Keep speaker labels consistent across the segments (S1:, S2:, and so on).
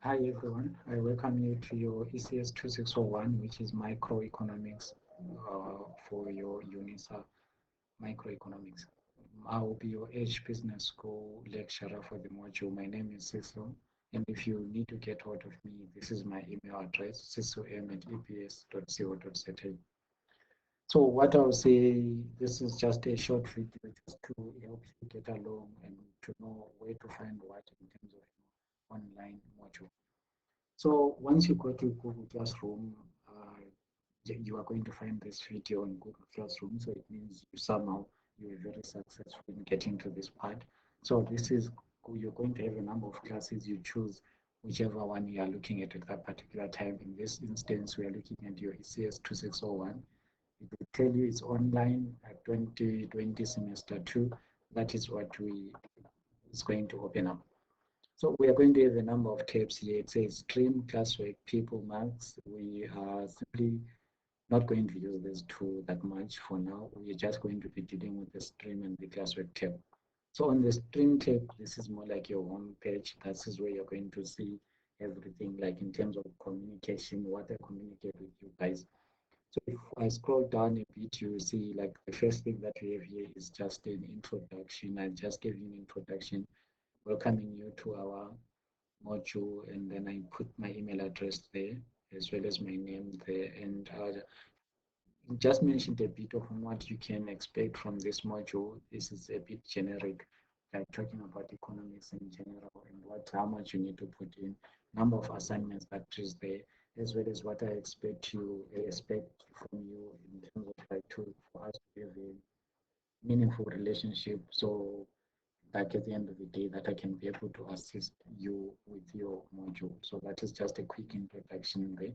S1: Hi everyone, I welcome you to your ECS2601, which is microeconomics for your UNISA microeconomics. I will be your Edge Business School lecturer for the module. My name is Cecil, and if you need to get hold of me, this is my email address, cecilm@eps.co.za. So what I'll say, this is just a short video just to help you get along and to know where to find what in terms of online module. So once you go to Google Classroom, you are going to find this video in Google Classroom. So it means you were very successful in getting to this part. So this is, you're going to have a number of classes. You choose whichever one you are looking at that particular time. In this instance, we are looking at your ECS 2601. It will tell you it's online at 2020 semester 2. That is what we is going to open up. So we are going to have a number of tabs here. It says stream, classwork, people, marks. We are simply not going to use these two that much for now. We are just going to be dealing with the stream and the classwork tab. So on the stream tab, this is more like your home page. This is where you're going to see everything, like in terms of communication, what I communicate with you guys. So if I scroll down a bit, you see like the first thing that we have here is just an introduction. I just gave you an introduction welcoming you to our module, and then I put my email address there as well as my name there, and just mentioned a bit of what you can expect from this module. This is a bit generic, like talking about economics in general and how much you need to put in, number of assignments that is there, as well as what I expect from you in terms of like for us to have a meaningful relationship. So like at the end of the day that I can be able to assist you with your module. So that is just a quick introduction there.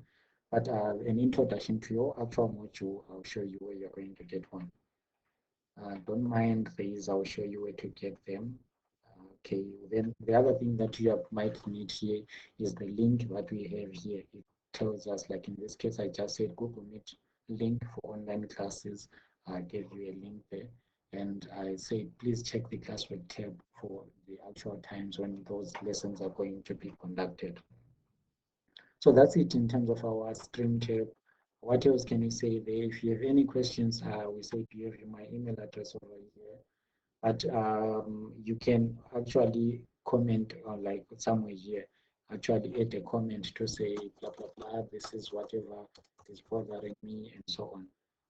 S1: But an introduction to your actual module, I'll show you where you're going to get one. Don't mind these, I'll show you where to get them. Okay, then the other thing that you might need here is the link that we have here. It tells us, like in this case, I just said Google Meet link for online classes. I gave you a link there. And I say, please check the classwork tab for the actual times when those lessons are going to be conducted. So that's it in terms of our stream tab. What else can you say there? If you have any questions, we say you have my email address over here. But you can actually comment on like somewhere here, actually add a comment to say blah blah blah, this is whatever is bothering me and so on.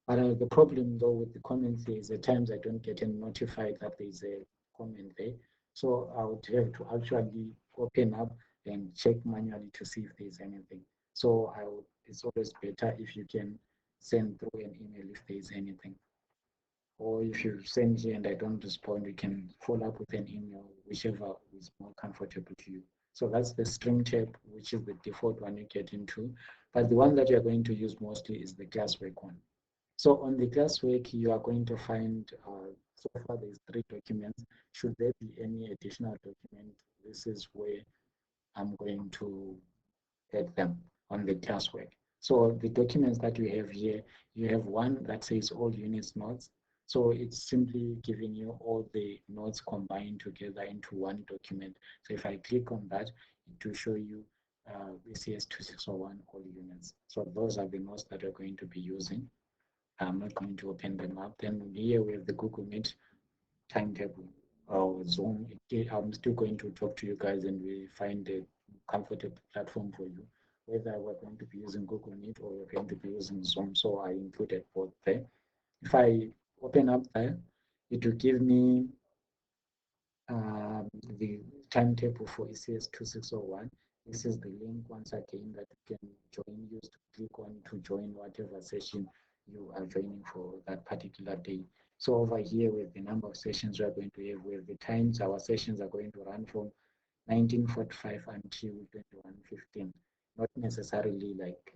S1: But the problem though with the comments is at times I don't get notified that there's a comment there. So I would have to actually open up and check manually to see if there's anything. So it's always better if you can send through an email if there's anything. Or if you send here and I don't respond, you can follow up with an email, whichever is more comfortable to you. So that's the stream tab, which is the default one you get into. But the one that you're going to use mostly is the classwork one. So on the classwork, you are going to find, so far there's 3 documents. Should there be any additional document, this is where I'm going to add them on the classwork. So the documents that you have here, you have one that says all units notes. So it's simply giving you all the notes combined together into one document. So if I click on that, it will show you ECS 2601 all units. So those are the notes that we're going to be using. I'm not going to open them up. Then here we have the Google Meet timetable or Zoom. I'm still going to talk to you guys and we find a comfortable platform for you, whether we're going to be using Google Meet or we're going to be using Zoom. So I included both there. If I open up there, it will give me the timetable for ECS 2601. This is the link once again that you can join, use to click on to join whatever session you are joining for that particular day. So over here with the number of sessions we are going to have, with the times our sessions are going to run from 1945 until 21:15. Not necessarily like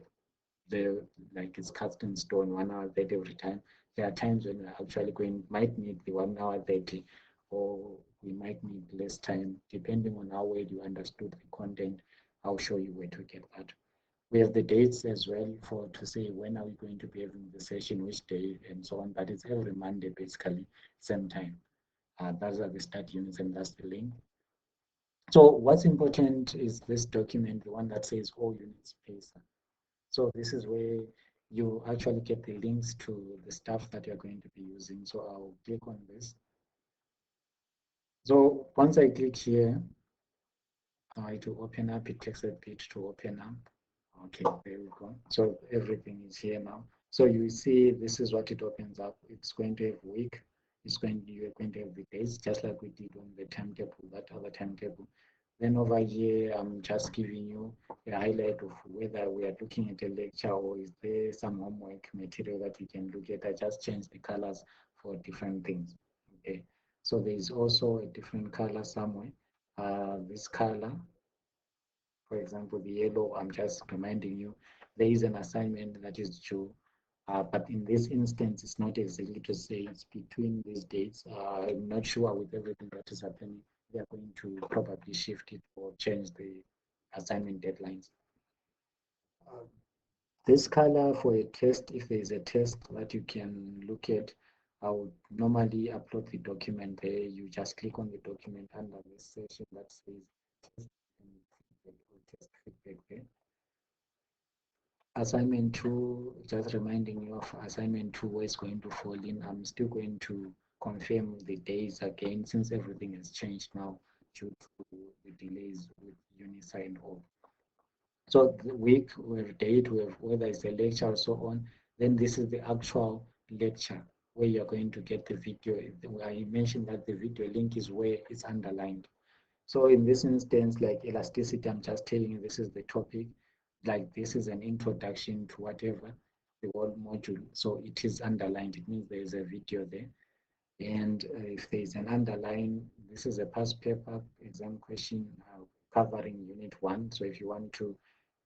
S1: it's cast in stone 1 hour 30 every time. There are times when we're actually might need the 1 hour 30, or we might need less time depending on how well you understood the content. I'll show you where to get that. We have the dates as well for to say when are we going to be having the session, which day, and so on. But it's every Monday basically, same time. Those are the start units, and that's the link. So what's important is this document, the one that says all units space. So this is where you actually get the links to the stuff that you're going to be using. So I'll click on this. So once I click here, it will open up. It takes a bit to open up. Okay, there we go. So everything is here now. So you see, this is what it opens up. It's going to have week. You're going to have the days, just like we did on the timetable, that other timetable. Then over here, I'm just giving you a highlight of whether we are looking at a lecture or is there some homework material that you can look at. I just changed the colors for different things. Okay, so there is also a different color somewhere. This color, for example, the yellow, I'm just reminding you, there is an assignment that is due, but in this instance, it's not exactly to say it's between these dates. I'm not sure with everything that is happening. They are going to probably shift it or change the assignment deadlines. This color for a test, if there is a test that you can look at, I would normally upload the document there. You just click on the document under this section that says test and feedback or test feedback there. Assignment 2, just reminding you of assignment 2 where it's going to fall in. I'm still going to confirm the days again since everything has changed now due to the delays with UNISA and all. So the week, we have date, we have whether it's a lecture or so on. Then this is the actual lecture where you're going to get the video. I mentioned that the video link is where it's underlined. So in this instance, like elasticity, I'm just telling you this is the topic. Like this is an introduction to whatever the whole module. So it is underlined. It means there is a video there. And if there is an underline, this is a past paper exam question covering unit 1. So if you want to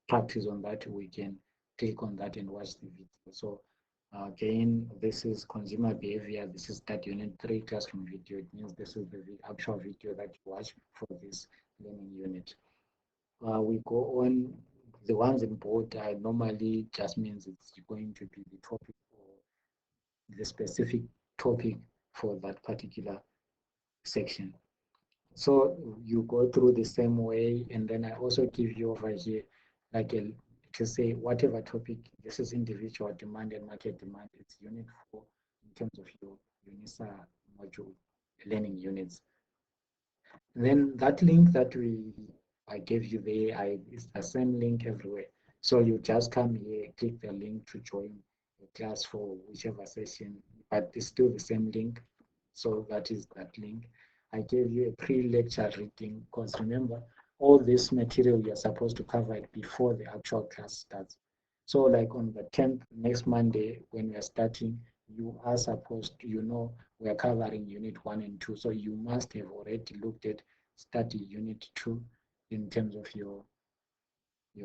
S1: practice on that, we can click on that and watch the video. So again, this is consumer behavior. This is that unit 3 classroom video. It means this is the actual video that you watch for this learning unit. We go on, the ones in bold normally just means it's going to be the topic or the specific topic for that particular section. So you go through the same way, and then I also give you over here like to say whatever topic, this is individual demand and market demand. It's unit 4 in terms of your UNISA module learning units. Then that link that I gave you there, it's the same link everywhere. So you just come here, click the link to join the class for whichever session, but it's still the same link. So that is that link. I gave you a pre-lecture reading because remember, all this material you're supposed to cover it before the actual class starts. So like on the 10th, next Monday, when we're starting, you are supposed to, we're covering unit 1 and 2. So you must have already looked at study unit 2 in terms of your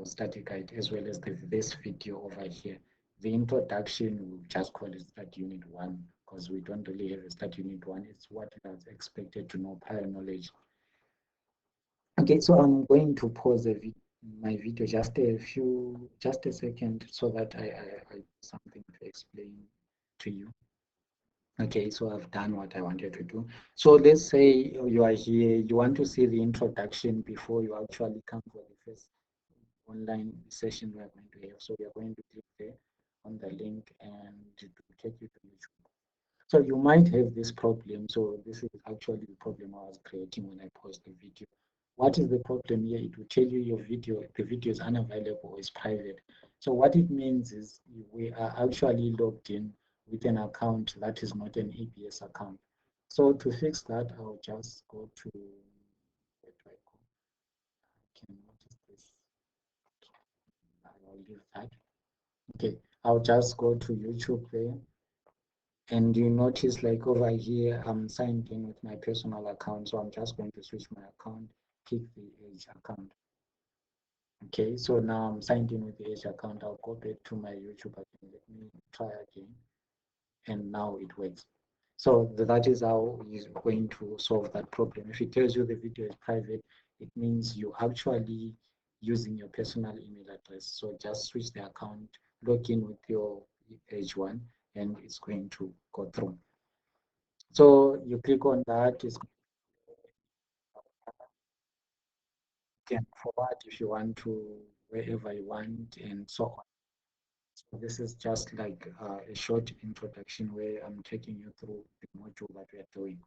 S1: study guide, as well as this video over here. The introduction, we'll just call it study unit 1 because we don't really have a study unit 1. It's what is expected to know, prior knowledge. Okay, so I'm going to pause my video just a second so that I have something to explain to you. Okay, so I've done what I wanted to do. So let's say you are here, you want to see the introduction before you actually come for the first online session we are going to have. So we are going to click there on the link and it will take you to YouTube. So you might have this problem. So this is actually the problem I was creating when I post the video. What is the problem here? It will tell you the video is unavailable or is private. So what it means is we are actually logged in with an account that is not an EBS account. So to fix that, I'll just go to, where do I go? I can notice this. I'll leave that. Okay, I'll just go to YouTube there. And you notice like over here, I'm signed in with my personal account. So I'm just going to switch my account, pick the Edge account. Okay, so now I'm signed in with the Edge account. I'll go back to my YouTube again. Let me try again. And now it works. So that is how you're going to solve that problem. If it tells you the video is private, it means you're actually using your personal email address. So just switch the account, log in with your Edge one, and it's going to go through. So you click on that. can forward if you want to wherever you want and so on. So this is just like a short introduction where I'm taking you through the module that we are doing.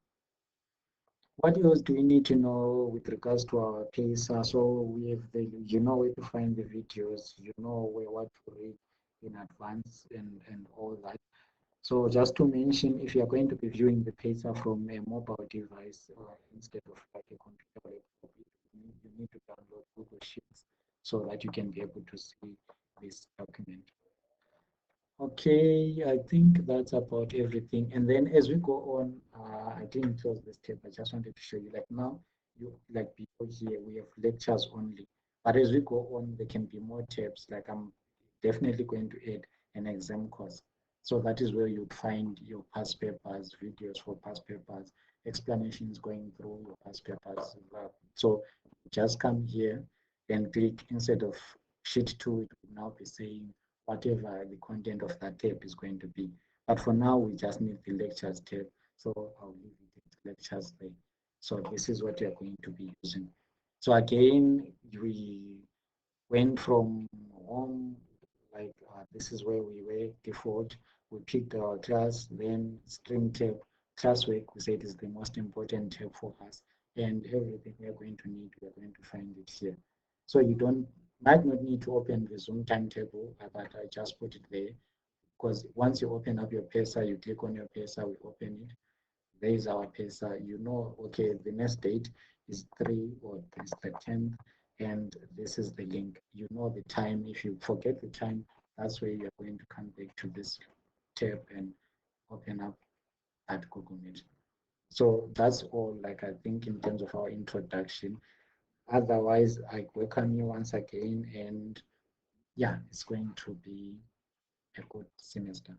S1: What else do we need to know with regards to our PACER? So we have you know where to find the videos, you know where what to read in advance and all that. So just to mention, if you are going to be viewing the PACER from a mobile device instead of like a computer or laptop, you need to download Google Sheets so that you can be able to see this document. Okay, I think that's about everything. And then as we go on, I didn't close this tab. I just wanted to show you like now, you like before here, we have lectures only. But as we go on, there can be more tabs. Like I'm definitely going to add an exam course. So that is where you'd find your past papers, videos for past papers, explanations going through your past papers. So just come here and click instead of sheet 2, it will now be saying whatever the content of that tab is going to be. But for now, we just need the lectures tab. So I'll leave it at lectures there. So this is what we are going to be using. So again, we went from home, like this is where we were default. We picked our class, then string tab, classwork, we said is the most important tab for us. And everything we are going to need, we are going to find it here. So you might not need to open the Zoom timetable, but I just put it there because once you open up your PESA, you click on your PESA, we open it. There is our PESA. You know, okay, the next date is 3 or is the 10th, and this is the link. You know the time. If you forget the time, that's where you're going to come back to this tab and open up at Google Meet. So that's all, like I think, in terms of our introduction. Otherwise, I welcome you once again, and yeah, it's going to be a good semester.